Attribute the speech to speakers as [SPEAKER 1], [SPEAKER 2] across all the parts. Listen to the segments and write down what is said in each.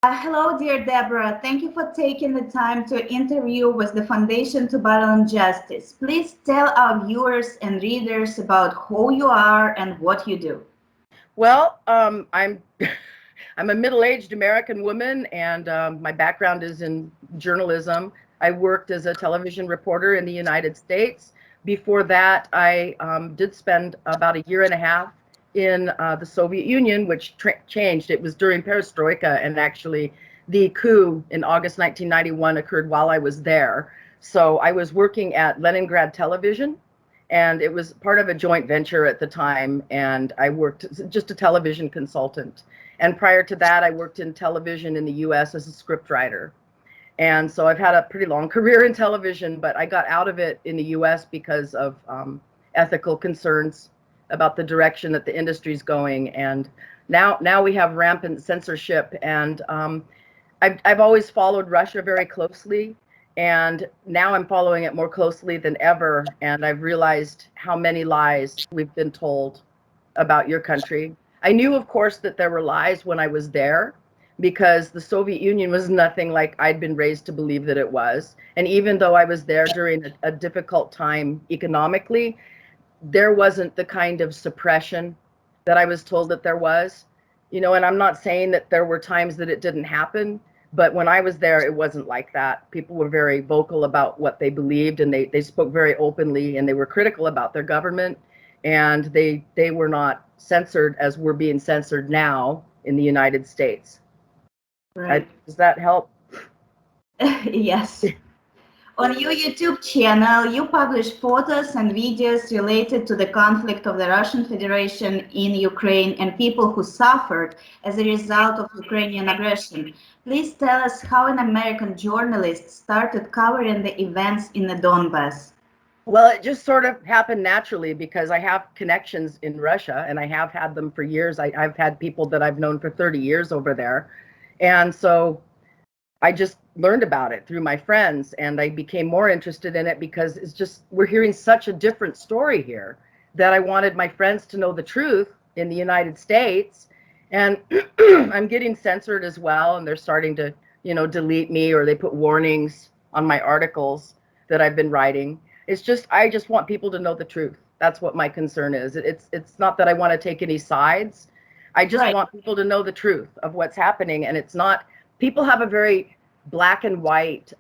[SPEAKER 1] Hello, dear Deborah. Thank you for taking the time to interview with the Foundation to Battle on Justice. Please tell our viewers and readers about who you are and what you do.
[SPEAKER 2] Well, I'm I'm a middle-aged American woman, and my background is in journalism. I worked as a television reporter in the United States. Before that, I did spend about a year and a half in the Soviet Union, which changed. It was during Perestroika, and actually the coup in August 1991 occurred while I was there. So I was working at Leningrad Television, and it was part of a joint venture at the time, and I worked just a television consultant. And prior to that, I worked in television in the US as a scriptwriter. And so I've had a pretty long career in television, but I got out of it in the US because of ethical concerns about the direction that the industry's going. And now we have rampant censorship, and I've always followed Russia very closely, and now I'm following it more closely than ever. And I've realized how many lies we've been told about your country. I knew, of course, that there were lies when I was there, because the Soviet Union was nothing like I'd been raised to believe that it was. And even though I was there during a difficult time economically, there wasn't the kind of suppression that I was told that there was. And I'm not saying that there were times that it didn't happen, but when I was there, it wasn't like that. People were very vocal about what they believed, and they spoke very openly, and they were critical about their government, and they were not censored as we're being censored now in the United States.
[SPEAKER 1] Right.
[SPEAKER 2] Does that help?
[SPEAKER 1] Yes. On your YouTube channel, you publish photos and videos related to the conflict of the Russian Federation in Ukraine and people who suffered as a result of Ukrainian aggression. Please tell us how an American journalist started covering the events in the Donbass.
[SPEAKER 2] Well, it just sort of happened naturally because I have connections in Russia, and I have had them for years. I've had people that I've known for 30 years over there. And so I just learned about it through my friends, and I became more interested in it because it's just, we're hearing such a different story here, that I wanted my friends to know the truth in the United States. And I'm getting censored as well, and they're starting to, delete me, or they put warnings on my articles that I've been writing. It's just, I just want people to know the truth. That's what my concern is. It's not that I want to take any sides. I just want people to know the truth of what's happening. And it's not, people have a very black and white,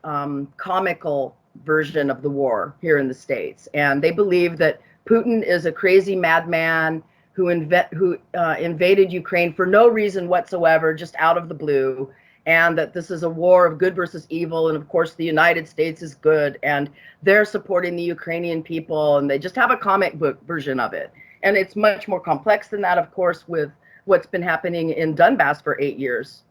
[SPEAKER 2] comical version of the war here in the States. And they believe that Putin is a crazy madman who invaded Ukraine for no reason whatsoever, just out of the blue, and that this is a war of good versus evil, and of course the United States is good, and they're supporting the Ukrainian people, and they just have a comic book version of it. And it's much more complex than that, of course, with what's been happening in Donbass for 8 years.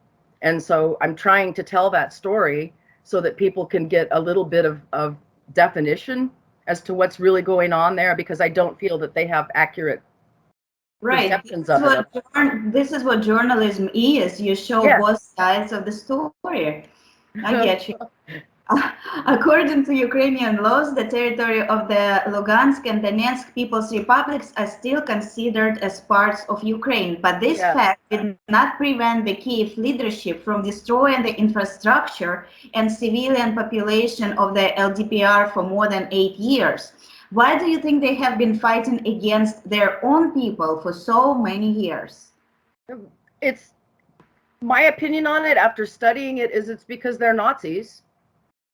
[SPEAKER 2] And so I'm trying to tell that story so that people can get a little bit of definition as to what's really going on there, because I don't feel that they have accurate perceptions of it.
[SPEAKER 1] This is what journalism is. You show both sides of the story. I get you. According to Ukrainian laws, the territory of the Lugansk and Donetsk People's Republics are still considered as parts of Ukraine. But this fact did not prevent the Kiev leadership from destroying the infrastructure and civilian population of the LDPR for more than 8 years. Why do you think they have been fighting against their own people for so many years?
[SPEAKER 2] It's my opinion on it, after studying it, is it's because they're Nazis,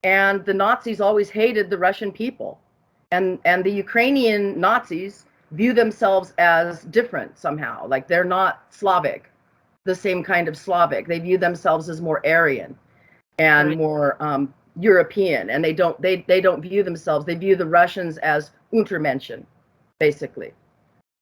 [SPEAKER 2] and the Nazis always hated the Russian people, and the Ukrainian Nazis view themselves as different somehow, like they're not Slavic, the same kind of Slavic. They view themselves as more Aryan and more European, and they don't view themselves, they view the Russians as Untermenschen, basically,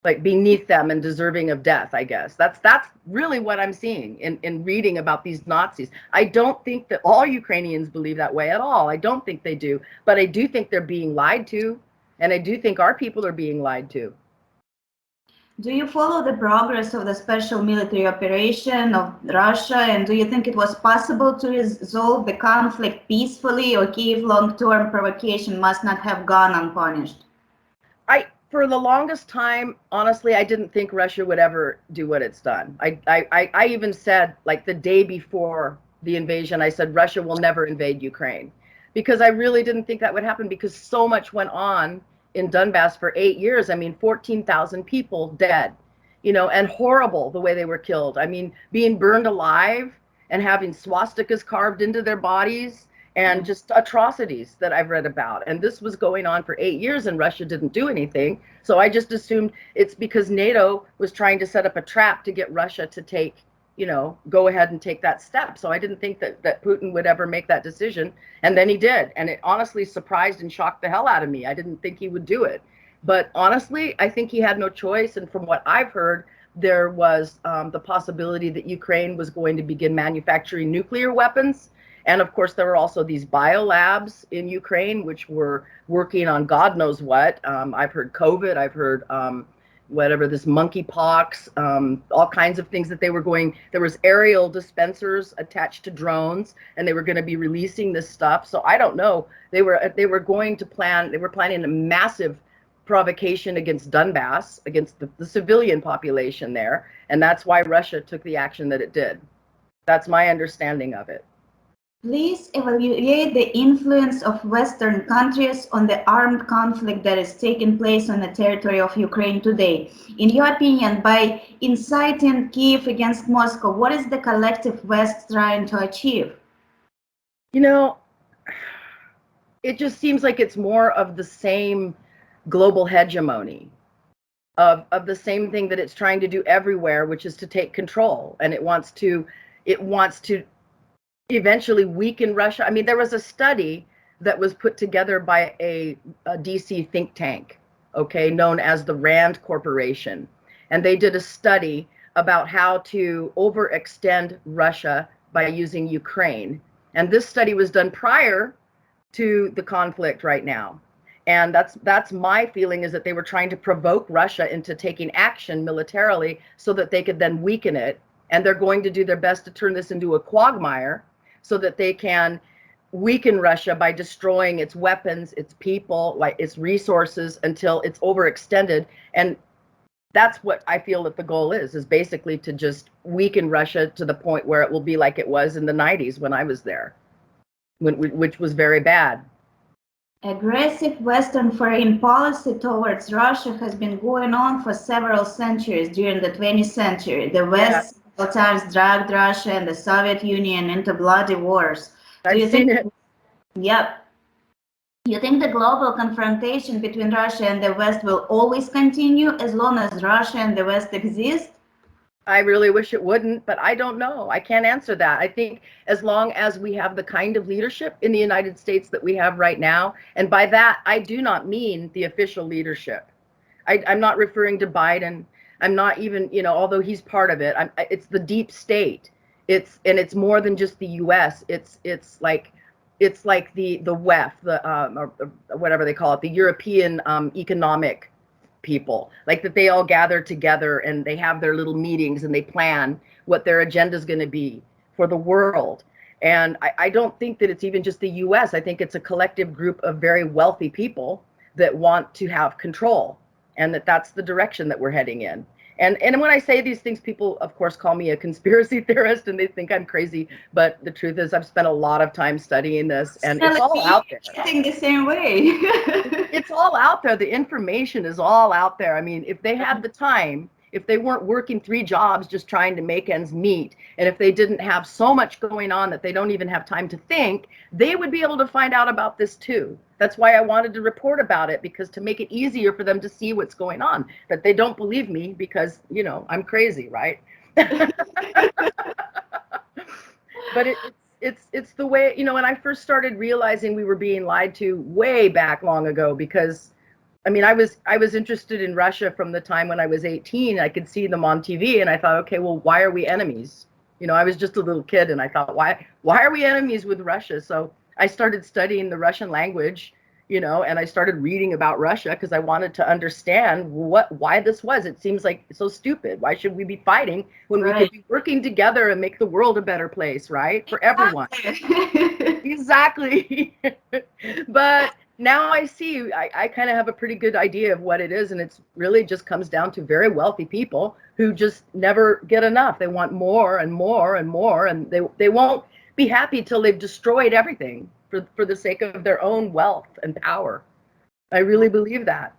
[SPEAKER 2] like beneath them and deserving of death, I guess. That's really what I'm seeing in reading about these Nazis. I don't think that all Ukrainians believe that way at all. I don't think they do, but I do think they're being lied to, and I do think our people are being lied to.
[SPEAKER 1] Do you follow the progress of the special military operation of Russia, and do you think it was possible to resolve the conflict peacefully, or Kyiv long-term provocation must not have gone unpunished?
[SPEAKER 2] for the longest time, honestly, I didn't think Russia would ever do what it's done. I even said, like the day before the invasion, I said Russia will never invade Ukraine, because I really didn't think that would happen, because so much went on in Donbass for 8 years. I mean, 14,000 people dead, and horrible the way they were killed. I mean, being burned alive and having swastikas carved into their bodies, and just atrocities that I've read about. And this was going on for 8 years, and Russia didn't do anything. So I just assumed it's because NATO was trying to set up a trap to get Russia to take, go ahead and take that step. So I didn't think that Putin would ever make that decision. And then he did. And it honestly surprised and shocked the hell out of me. I didn't think he would do it. But honestly, I think he had no choice. And from what I've heard, there was the possibility that Ukraine was going to begin manufacturing nuclear weapons. And of course, there were also these biolabs in Ukraine, which were working on God knows what. I've heard COVID, I've heard whatever, this monkeypox, all kinds of things that they were going, there was aerial dispensers attached to drones, and they were going to be releasing this stuff. So I don't know, they were planning a massive provocation against Donbass, against the civilian population there. And that's why Russia took the action that it did. That's my understanding of it.
[SPEAKER 1] Please evaluate the influence of Western countries on the armed conflict that is taking place on the territory of Ukraine today. In your opinion, by inciting Kiev against Moscow, what is the collective West trying to achieve?
[SPEAKER 2] It just seems like it's more of the same global hegemony, of the same thing that it's trying to do everywhere, which is to take control. And it wants to eventually weaken Russia. I mean, there was a study that was put together by a DC think tank, known as the Rand Corporation. And they did a study about how to overextend Russia by using Ukraine. And this study was done prior to the conflict right now. And that's my feeling, is that they were trying to provoke Russia into taking action militarily so that they could then weaken it. And they're going to do their best to turn this into a quagmire so that they can weaken Russia by destroying its weapons, its people, like its resources, until it's overextended. And that's what I feel that the goal is basically to just weaken Russia to the point where it will be like it was in the 90s when I was there, which was very bad.
[SPEAKER 1] Aggressive Western foreign policy towards Russia has been going on for several centuries during the 20th century. The West several times dragged Russia and the Soviet Union into bloody wars.
[SPEAKER 2] I've seen it.
[SPEAKER 1] Yep. You think the global confrontation between Russia and the West will always continue as long as Russia and the West exist?
[SPEAKER 2] I really wish it wouldn't, but I don't know. I can't answer that. I think as long as we have the kind of leadership in the United States that we have right now, and by that, I do not mean the official leadership. I'm not referring to Biden. I'm not even, although he's part of it, it's the deep state. It's more than just the U.S. It's like the WEF, or whatever they call it, the European economic people, like that they all gather together and they have their little meetings and they plan what their agenda is going to be for the world. And I don't think that it's even just the US. I think it's a collective group of very wealthy people that want to have control, and that's the direction that we're heading in. And when I say these things, people, of course, call me a conspiracy theorist and they think I'm crazy. But the truth is, I've spent a lot of time studying this, and it's all out there.
[SPEAKER 1] I think the same way.
[SPEAKER 2] It's all out there. The information is all out there. I mean, if they had the time, if they weren't working 3 jobs just trying to make ends meet, and if they didn't have so much going on that they don't even have time to think, they would be able to find out about this too. That's why I wanted to report about it, because to make it easier for them to see what's going on. But they don't believe me because, I'm crazy, right? But it's the way, when I first started realizing we were being lied to way back long ago, because I mean, I was interested in Russia from the time when I was 18. I could see them on TV, and I thought, okay, well, why are we enemies? I was just a little kid, and I thought, why are we enemies with Russia? So I started studying the Russian language, and I started reading about Russia because I wanted to understand why this was. It seems like so stupid. Why should we be fighting when we could be working together and make the world a better place, right? For everyone. Exactly. But now I see, I kind of have a pretty good idea of what it is, and it's really just comes down to very wealthy people who just never get enough. They want more and more and more, and they won't be happy till they've destroyed everything for the sake of their own wealth and power. I really believe that.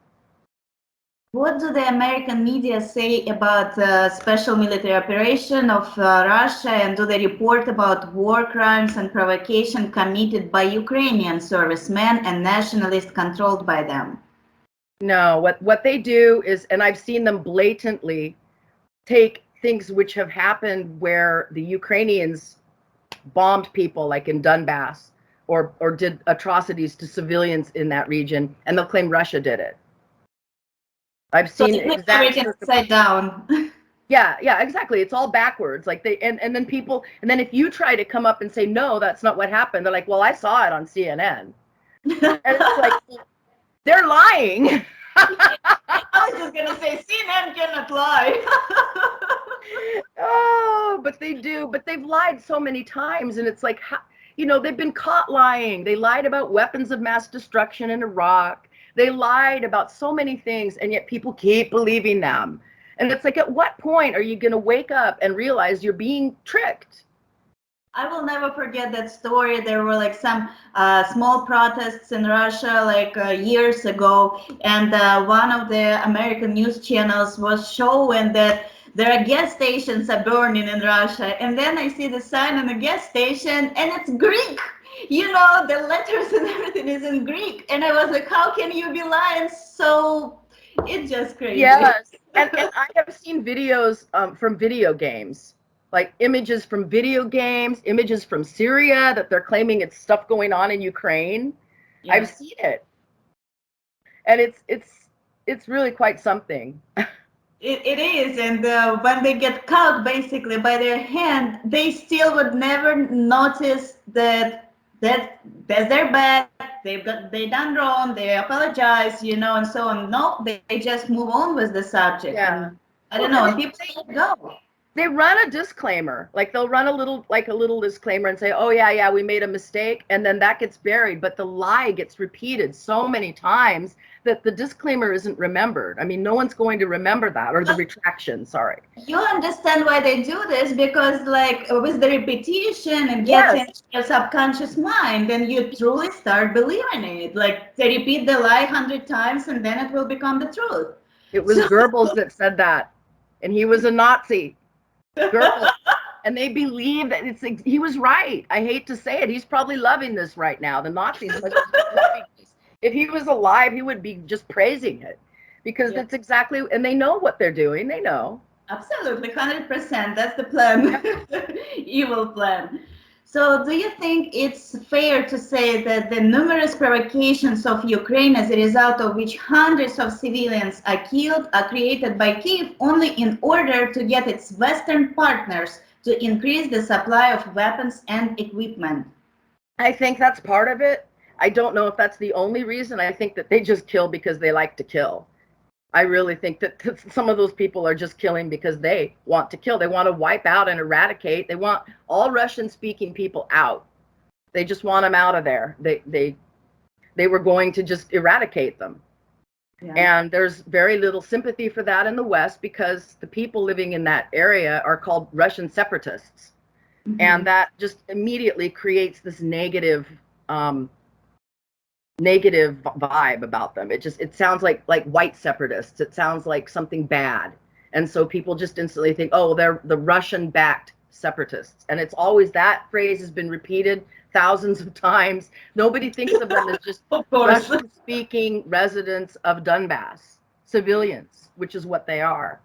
[SPEAKER 1] What do the American media say about the special military operation of Russia, and do they report about war crimes and provocation committed by Ukrainian servicemen and nationalists controlled by them?
[SPEAKER 2] No, what they do is, and I've seen them blatantly take things which have happened where the Ukrainians bombed people like in Donbass or did atrocities to civilians in that region, and they'll claim Russia did it. I've seen
[SPEAKER 1] exactly upside down.
[SPEAKER 2] Yeah, exactly. It's all backwards. Like and then people, and then if you try to come up and say, no, that's not what happened, they're like, well, I saw it on CNN. And it's like, they're lying.
[SPEAKER 1] I was just gonna say CNN cannot lie.
[SPEAKER 2] Oh, but they do. But they've lied so many times, and it's like, they've been caught lying. They lied about weapons of mass destruction in Iraq. They lied about so many things, and yet people keep believing them. And it's like, at what point are you going to wake up and realize you're being tricked?
[SPEAKER 1] I will never forget that story. There were like some small protests in Russia like years ago, and one of the American news channels was showing that there are gas stations are burning in Russia. And then I see the sign on the gas station, and it's Greek. The letters and everything is in Greek. And I was like, how can you be lying? So it's just crazy.
[SPEAKER 2] Yes. And I have seen videos from video games, like images from video games, images from Syria that they're claiming it's stuff going on in Ukraine. Yeah. I've seen it. And it's really quite something.
[SPEAKER 1] It is, and when they get caught basically by their hand, they still would never notice that that's their bad. They done wrong. They apologize, and so on. No, they just move on with the subject.
[SPEAKER 2] Yeah.
[SPEAKER 1] And I don't know. And people go.
[SPEAKER 2] They run a disclaimer, like they'll run a little disclaimer and say, oh yeah, we made a mistake, and then that gets buried. But the lie gets repeated so many times that the disclaimer isn't remembered. I mean, no one's going to remember that, or the retraction, sorry.
[SPEAKER 1] You understand why they do this, because like with the repetition, it gets into your subconscious mind, and you truly start believing it. Like they repeat the lie 100 times, and then it will become the truth.
[SPEAKER 2] It was Goebbels that said that, and he was a Nazi. Goebbels. And they believe that he was right. I hate to say it. He's probably loving this right now. The Nazis must be loving this. If he was alive, he would be just praising it, because it's exactly, and they know what they're doing. They know.
[SPEAKER 1] Absolutely, 100%. That's the plan. Evil plan. So do you think it's fair to say that the numerous provocations of Ukraine, as a result of which hundreds of civilians are killed, are created by Kyiv only in order to get its Western partners to increase the supply of weapons and equipment?
[SPEAKER 2] I think that's part of it. I don't know if that's the only reason. I think that they just kill because they like to kill. I really think that some of those people are just killing because they want to kill. They want to wipe out and eradicate. They want all Russian-speaking people out. They just want them out of there. They were going to just eradicate them. Yeah. And there's very little sympathy for that in the West, because the people living in that area are called Russian separatists. Mm-hmm. And that just immediately creates this negative vibe about them. It sounds like white separatists. It sounds like something bad. And so people just instantly think, oh, they're the Russian-backed separatists. And it's always, that phrase has been repeated thousands of times. Nobody thinks of them as just Russian-speaking residents of Donbass, civilians, which is what they are.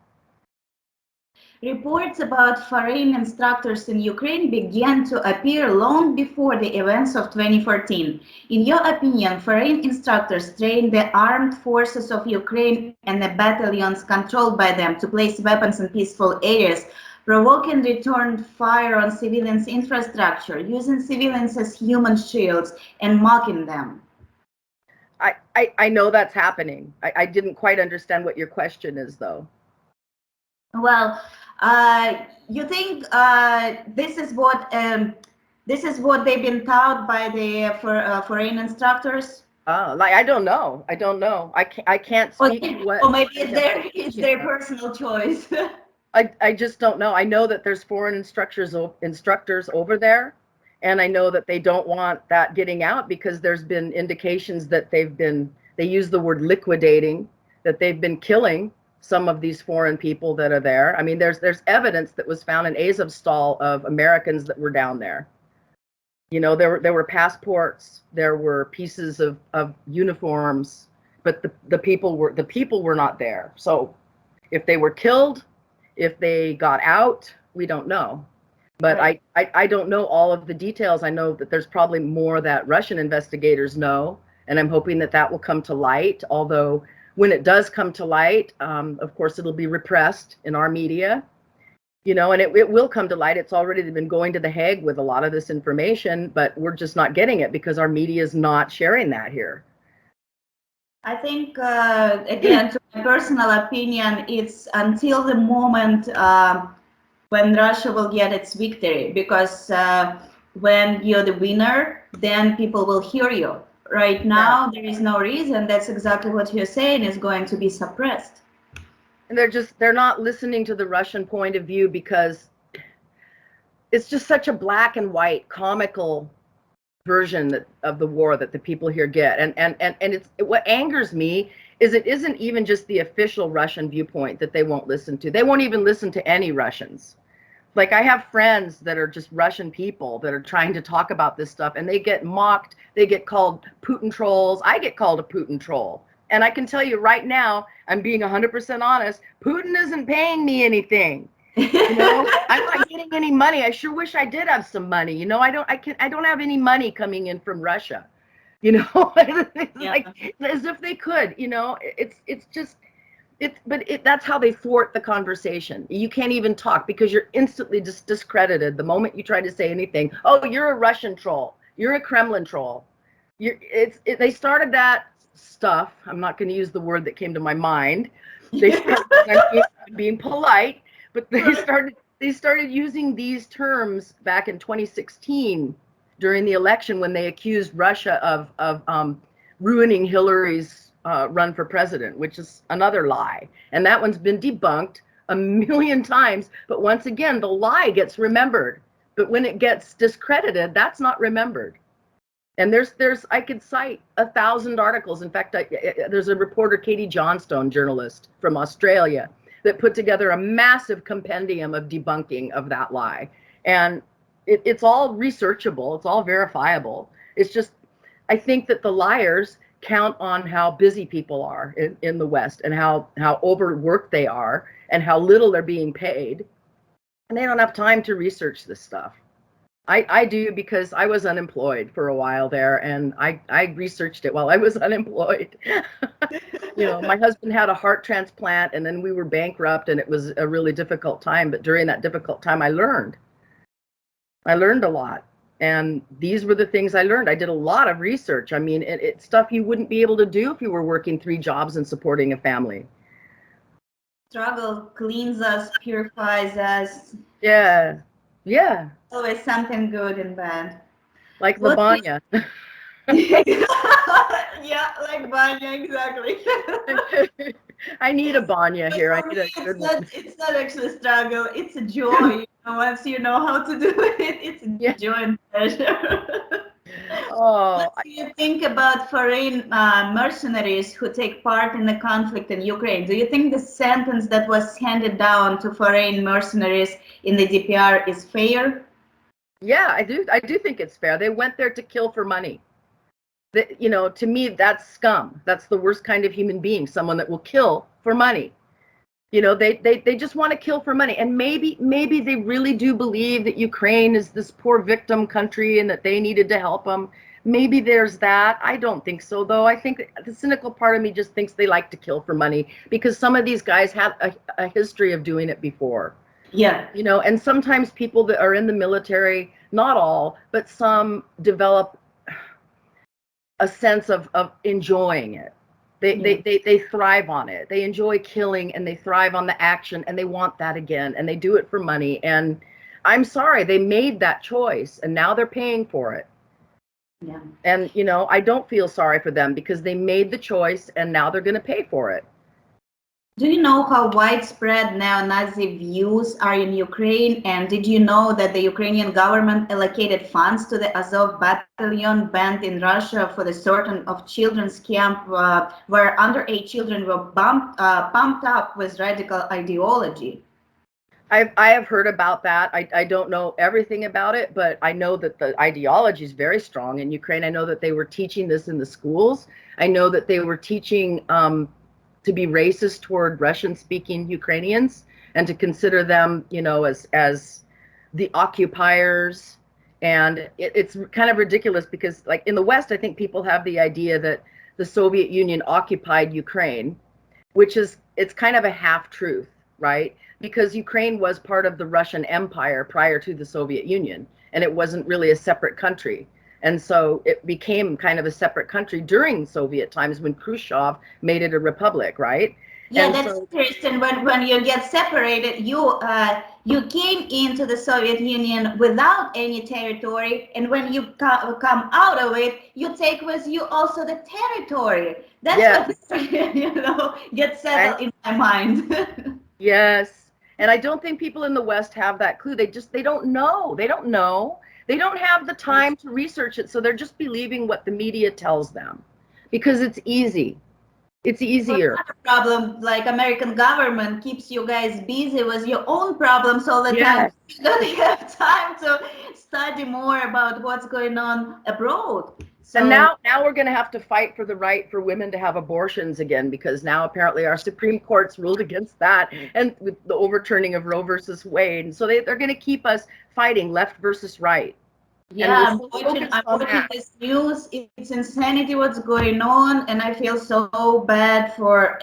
[SPEAKER 1] Reports about foreign instructors in Ukraine began to appear long before the events of 2014. In your opinion, foreign instructors train the armed forces of Ukraine and the battalions controlled by them to place weapons in peaceful areas, provoking return fire on civilians' infrastructure, using civilians as human shields, and mocking them?
[SPEAKER 2] I know that's happening. I didn't quite understand what your question is, though.
[SPEAKER 1] Well, you think this is what they've been taught by the foreign instructors?
[SPEAKER 2] Like I don't know. I can't speak to what.
[SPEAKER 1] Or maybe it's their personal choice.
[SPEAKER 2] I just don't know. I know that there's foreign instructors over there, and I know that they don't want that getting out because there's been indications that they use the word liquidating, that they've been killing some of these foreign people that are there. I mean, there's evidence that was found in Azovstal of Americans that were down there. You know, there were passports, there were pieces of uniforms, but the people were not there. So if they were killed, if they got out, we don't know. But
[SPEAKER 1] Right.
[SPEAKER 2] I don't know all of the details. I know that there's probably more that Russian investigators know, and I'm hoping that that will come to light. Although when it does come to light, of course, it'll be repressed in our media. You know, and it will come to light. It's already been going to The Hague with a lot of this information, but we're just not getting it because our media is not sharing that here.
[SPEAKER 1] I think, again, to my personal opinion, it's until the moment when Russia will get its victory, because when you're the winner, then people will hear you. Right now, there is no reason. That's exactly what you're saying is going to be suppressed.
[SPEAKER 2] And they're not listening to the Russian point of view because it's just such a black and white comical version of the war that the people here get. And it's what angers me is it isn't even just the official Russian viewpoint that they won't listen to. They won't even listen to any Russians. Like I have friends that are just Russian people that are trying to talk about this stuff and they get mocked. They get called Putin trolls. I get called a Putin troll. And I can tell you right now, I'm being 100% honest, Putin isn't paying me anything. You know, I'm not getting any money. I sure wish I did have some money. You know, I don't have any money coming in from Russia. You know, like as if they could, you know, that's how they thwart the conversation. You can't even talk because you're instantly just discredited the moment you try to say anything. Oh, you're a Russian troll. You're a Kremlin troll. They started that stuff. I'm not going to use the word that came to my mind. They started being polite, but they started using these terms back in 2016 during the election when they accused Russia of ruining Hillary's run for president, which is another lie. And that one's been debunked a million times. But once again, the lie gets remembered. But when it gets discredited, that's not remembered. And I could cite 1,000 articles. In fact, there's a reporter, Katie Johnstone, journalist from Australia, that put together a massive compendium of debunking of that lie. And it's all researchable. It's all verifiable. It's just, I think that the liars count on how busy people are in the West and how overworked they are and how little they're being paid. And they don't have time to research this stuff. I do because I was unemployed for a while there, and I researched it while I was unemployed. You know, my husband had a heart transplant, and then we were bankrupt, and it was a really difficult time. But during that difficult time, I learned a lot. And these were the things I learned. I did a lot of research. I mean, it's stuff you wouldn't be able to do if you were working 3 jobs and supporting a family.
[SPEAKER 1] Struggle cleans us, purifies us.
[SPEAKER 2] Yeah. Yeah.
[SPEAKER 1] Always something good and bad.
[SPEAKER 2] Like the banya.
[SPEAKER 1] Yeah, like banya, exactly.
[SPEAKER 2] I need a banya here. I need a good one.
[SPEAKER 1] It's not actually a struggle. It's a joy. You know, once you know how to do it, it's a joy and pleasure.
[SPEAKER 2] Oh,
[SPEAKER 1] What do you think about foreign mercenaries who take part in the conflict in Ukraine? Do you think the sentence that was handed down to foreign mercenaries in the DPR is fair?
[SPEAKER 2] Yeah, I do. I do think it's fair. They went there to kill for money. You know, to me, that's scum. That's the worst kind of human being, someone that will kill for money. You know, they just want to kill for money. And maybe they really do believe that Ukraine is this poor victim country and that they needed to help them. Maybe there's that. I don't think so, though. I think the cynical part of me just thinks they like to kill for money because some of these guys have a history of doing it before.
[SPEAKER 1] Yeah.
[SPEAKER 2] You know, and sometimes people that are in the military, not all, but some develop a sense of enjoying it. They thrive on it. They enjoy killing and they thrive on the action and they want that again and they do it for money. And I'm sorry, they made that choice and now they're paying for it.
[SPEAKER 1] Yeah.
[SPEAKER 2] And, you know, I don't feel sorry for them because they made the choice and now they're going to pay for it.
[SPEAKER 1] Do you know how widespread neo-Nazi views are in Ukraine? And did you know that the Ukrainian government allocated funds to the Azov battalion banned in Russia for the certain of children's camp where underage children were pumped up with radical ideology?
[SPEAKER 2] I have heard about that. I don't know everything about it, but I know that the ideology is very strong in Ukraine. I know that they were teaching this in the schools. I know that they were teaching to be racist toward Russian-speaking Ukrainians and to consider them, you know, as the occupiers. And it's kind of ridiculous because, like in the West, I think people have the idea that the Soviet Union occupied Ukraine, which is it's kind of a half truth, right? Because Ukraine was part of the Russian Empire prior to the Soviet Union, and it wasn't really a separate country. And so it became kind of a separate country during Soviet times when Khrushchev made it a republic, right?
[SPEAKER 1] Yeah,
[SPEAKER 2] And
[SPEAKER 1] that's
[SPEAKER 2] so,
[SPEAKER 1] interesting. When you get separated, you came into the Soviet Union without any territory, and when you come out of it, you take with you also the territory. That's
[SPEAKER 2] yes,
[SPEAKER 1] what you know gets settled in my mind.
[SPEAKER 2] yes. And I don't think people in the West have that clue. They don't know. They don't know. They don't have the time to research it. So they're just believing what the media tells them because it's easy. It's easier.
[SPEAKER 1] Problem like American government keeps you guys busy with your own problems all the time.
[SPEAKER 2] Yes.
[SPEAKER 1] You don't have time to study more about what's going on abroad. So
[SPEAKER 2] And now we're going to have to fight for the right for women to have abortions again, because now apparently our Supreme Court's ruled against that, and with the overturning of Roe versus Wade. And so they're going to keep us fighting left versus right.
[SPEAKER 1] yeah,
[SPEAKER 2] And we're focused
[SPEAKER 1] I'm
[SPEAKER 2] on
[SPEAKER 1] watching
[SPEAKER 2] that.
[SPEAKER 1] this news. It's insanity what's going on, and I feel so bad for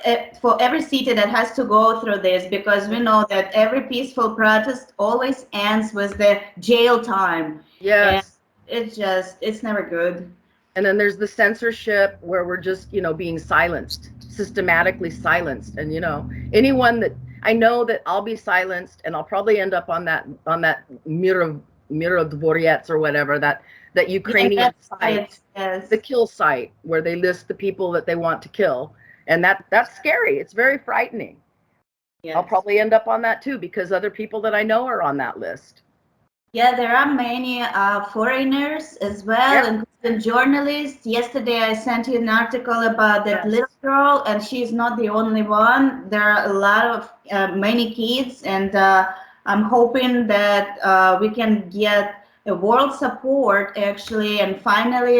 [SPEAKER 1] every city that has to go through this, because we know that every peaceful protest always ends with the jail time, and
[SPEAKER 2] Yes.
[SPEAKER 1] it's never good.
[SPEAKER 2] And then there's the censorship where we're just, you know, being silenced, systematically silenced. And, you know, anyone that I know that I'll be silenced and I'll probably end up on that Mira Dvoriets or whatever, that
[SPEAKER 1] Yeah,
[SPEAKER 2] Ukrainian
[SPEAKER 1] that's
[SPEAKER 2] site, the
[SPEAKER 1] yes.
[SPEAKER 2] kill site where they list the people that they want to kill. And that's scary. It's very frightening. I'll
[SPEAKER 1] Yes.
[SPEAKER 2] probably end up on that too because other people that I know are on that list.
[SPEAKER 1] Yeah, there are many foreigners as well,
[SPEAKER 2] Yeah.
[SPEAKER 1] including journalists. Yesterday, I sent you an article about that
[SPEAKER 2] Yes.
[SPEAKER 1] little girl, and she's not the only one. There are a lot of many kids, and I'm hoping that we can get a world support actually, and finally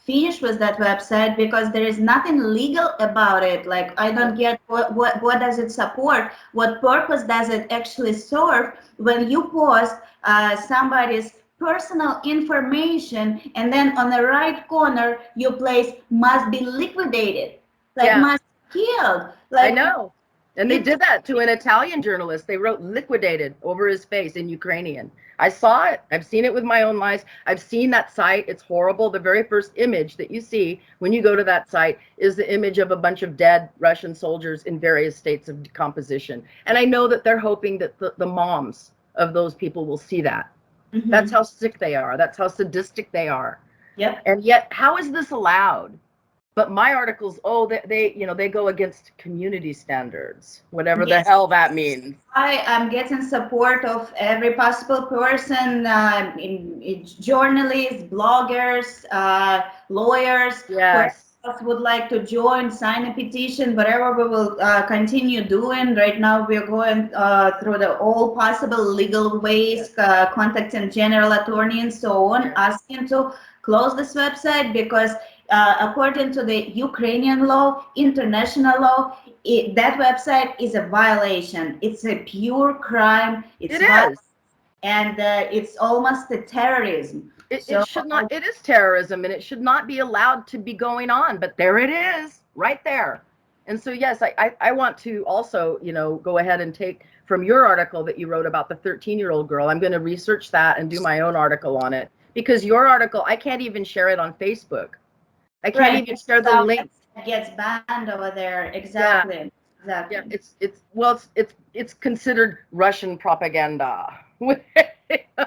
[SPEAKER 1] finish with that website, because there is nothing legal about it. Like I don't get what does it support? What purpose does it actually serve when you post somebody's personal information, and then on the right corner you place must be liquidated, like
[SPEAKER 2] Yeah.
[SPEAKER 1] must be killed,
[SPEAKER 2] I
[SPEAKER 1] like
[SPEAKER 2] know. And they
[SPEAKER 1] it's
[SPEAKER 2] did that to an Italian journalist. They wrote liquidated over his face in Ukrainian. I saw it. I've seen it with my own eyes. I've seen that site. It's horrible. The very first image that you see when you go to that site is the image of a bunch of dead Russian soldiers in various states of decomposition. And I know that they're hoping that the moms of those people will see that. That's how sick they are. That's how sadistic they are.
[SPEAKER 1] yep.
[SPEAKER 2] And yet, how is this allowed? But my articles, oh, they you know, they go against community standards, whatever the
[SPEAKER 1] Yes,
[SPEAKER 2] hell that means.
[SPEAKER 1] I am getting support of every possible person, in journalists, bloggers, lawyers, whoever
[SPEAKER 2] Yes.
[SPEAKER 1] else would like to join, sign a petition, whatever we will continue doing. Right now, we're going through the all possible legal ways, contacting general attorney and so on, asking to close this website, because according to the Ukrainian law, international law, that website is a violation. It's a pure crime. It's
[SPEAKER 2] It
[SPEAKER 1] violent,
[SPEAKER 2] is.
[SPEAKER 1] and it's almost a terrorism.
[SPEAKER 2] It
[SPEAKER 1] So
[SPEAKER 2] should not, it is terrorism and it should not be allowed to be going on. But there it is, right there. And so, yes, I want to also, you know, go ahead and take from your article that you wrote about the 13-year-old girl. I'm going to research that and do my own article on it, because your article, I can't even share it on Facebook. I can't
[SPEAKER 1] right,
[SPEAKER 2] even share the link.
[SPEAKER 1] it gets banned over there.
[SPEAKER 2] Yeah.
[SPEAKER 1] Exactly.
[SPEAKER 2] Yeah,
[SPEAKER 1] Exactly.
[SPEAKER 2] it's considered Russian propaganda.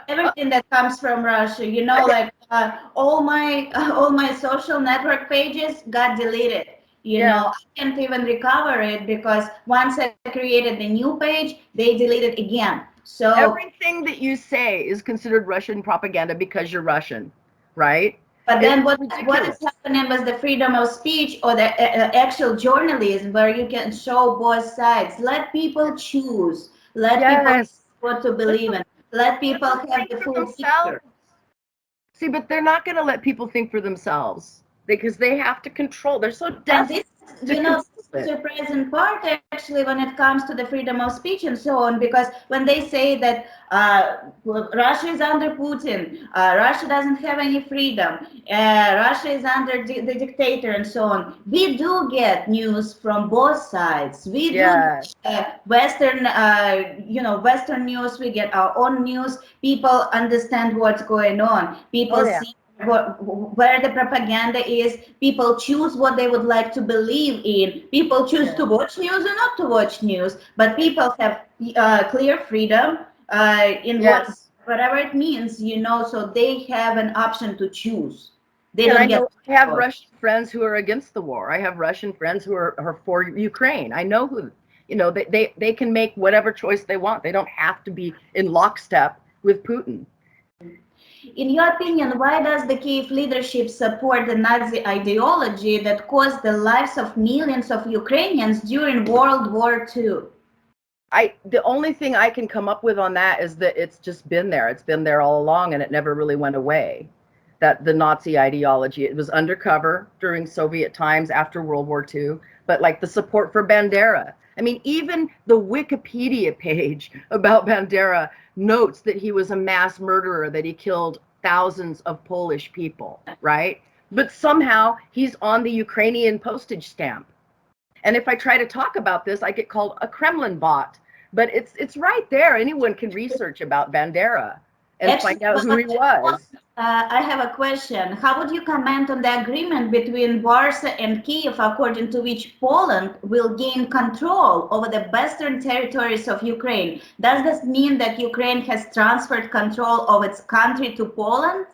[SPEAKER 1] Everything that comes from Russia, you know, like all my social network pages got deleted. You know, I can't even recover it because once I created the new page, they deleted again. So
[SPEAKER 2] everything that you say is considered Russian propaganda because you're Russian, right?
[SPEAKER 1] but then what
[SPEAKER 2] ridiculous.
[SPEAKER 1] is happening with the freedom of speech or the actual journalism where you can show both sides? Let people choose. Let people choose what to believe in. Let people have the full picture.
[SPEAKER 2] See, but they're not going to let people think for themselves because they have to control. They're so desperate.
[SPEAKER 1] You know, this is the surprising part actually when it comes to the freedom of speech and so on, because when they say that Russia is under Putin, Russia doesn't have any freedom, Russia is under the dictator and so on, we do get news from both sides. We do Western, Western news, we get our own news, people understand what's going on, people see where the propaganda is, people choose what they would like to believe in, people choose to watch news or not to watch news, but people have clear freedom in whatever it means, you know, so they have an option to choose. They don't get.
[SPEAKER 2] I have Russian friends who are against the war. I have Russian friends who are for Ukraine. I know who, you know, they can make whatever choice they want. They don't have to be in lockstep with Putin.
[SPEAKER 1] In your opinion, why does the Kiev leadership support the Nazi ideology that cost the lives of millions of Ukrainians during World War II?
[SPEAKER 2] The only thing I can come up with on that is that it's just been there. It's been there all along and it never really went away. That the Nazi ideology, it was undercover during Soviet times after World War II, but like the support for Bandera. I mean, even the Wikipedia page about Bandera notes that he was a mass murderer, that he killed thousands of Polish people, right? But somehow he's on the Ukrainian postage stamp. And if I try to talk about this, I get called a Kremlin bot. But it's right there. Anyone can research about Bandera and find out who he was.
[SPEAKER 1] I have a question. How would you comment on the agreement between Warsaw and Kiev, according to which Poland will gain control over the western territories of Ukraine? Does this mean that Ukraine has transferred control of its country to Poland?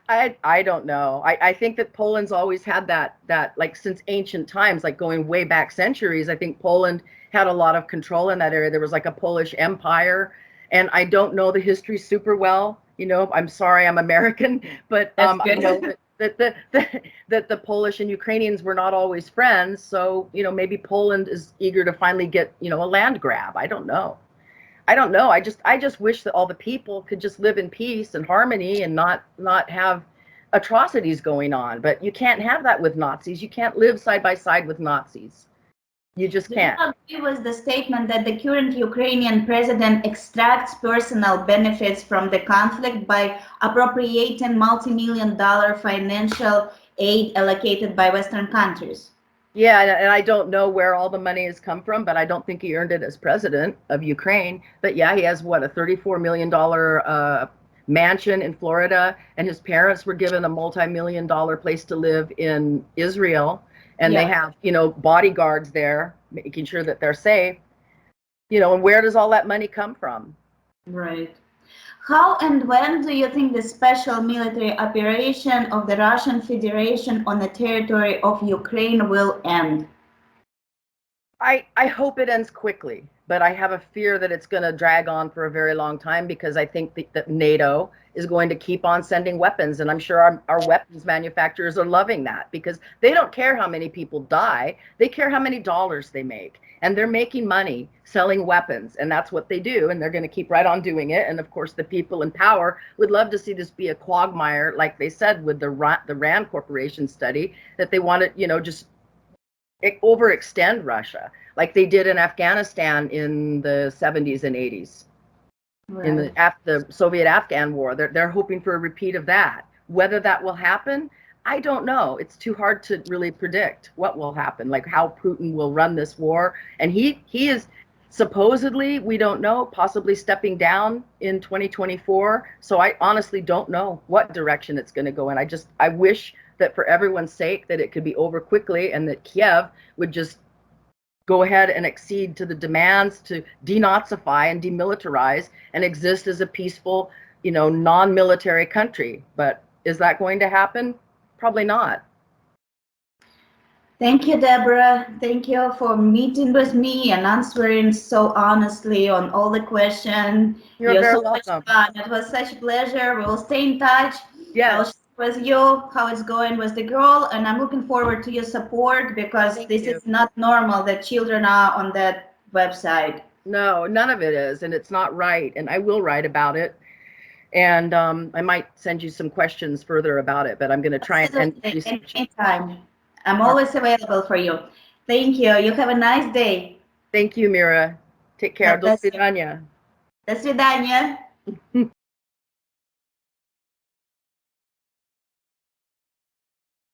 [SPEAKER 2] I don't know. I think that Poland's always had that like since ancient times, like going way back centuries. I think Poland had a lot of control in that area. There was like a Polish empire, and I don't know the history super well. You know, I'm sorry, I'm American, but I know that the Polish and Ukrainians were not always friends. So, you know, maybe Poland is eager to finally get, you know, a land grab. I don't know. I just wish that all the people could just live in peace and harmony and not have atrocities going on. But you can't have that with Nazis. You can't live side by side with Nazis. You just can't.
[SPEAKER 1] It was the statement that the current Ukrainian president extracts personal benefits from the conflict by appropriating multi-million-dollar financial aid allocated by Western countries.
[SPEAKER 2] Yeah, and I don't know where all the money has come from, but I don't think he earned it as president of Ukraine. But yeah, he has what, a $34 million mansion in Florida, and his parents were given a multi-million-dollar place to live in Israel, and they have, you know, bodyguards there making sure that they're safe. You know, and where does all that money come from?
[SPEAKER 1] Right. How and when do you think the special military operation of the Russian Federation on the territory of Ukraine will end?
[SPEAKER 2] I hope it ends quickly, but I have a fear that it's going to drag on for a very long time because I think that NATO is going to keep on sending weapons. And I'm sure our weapons manufacturers are loving that because they don't care how many people die. They care how many dollars they make. And they're making money selling weapons. And that's what they do. And they're going to keep right on doing it. And of course, the people in power would love to see this be a quagmire, like they said with the RAND Corporation study, that they want to, you know, just overextend Russia like they did in Afghanistan in the 70s and 80s. Right. In the Soviet-Afghan war. They're hoping for a repeat of that. Whether that will happen, I don't know. It's too hard to really predict what will happen, like how Putin will run this war. And he is supposedly, we don't know, possibly stepping down in 2024. So I honestly don't know what direction it's going to go in. I wish that for everyone's sake that it could be over quickly and that Kiev would just go ahead and accede to the demands to denazify and demilitarize and exist as a peaceful, you know, non-military country. But Is that going to happen? Probably not.
[SPEAKER 1] Thank you, Deborah. Thank you for meeting with me and answering so honestly on all the questions.
[SPEAKER 2] You're very
[SPEAKER 1] so
[SPEAKER 2] welcome.
[SPEAKER 1] much fun. It was such a pleasure. We will stay in touch.
[SPEAKER 2] Yes.
[SPEAKER 1] I'll share with you how it's going with the girl, and I'm looking forward to your support because this is not normal that children are on that website.
[SPEAKER 2] No, none of it is, and it's not right. And I will write about it. And I might send you some questions further about it, but I'm going to try and end research.
[SPEAKER 1] Anytime. I'm always available for you. Thank you. You have a nice day.
[SPEAKER 2] Thank you, Mira. Take care. До свидания.
[SPEAKER 1] До свидания.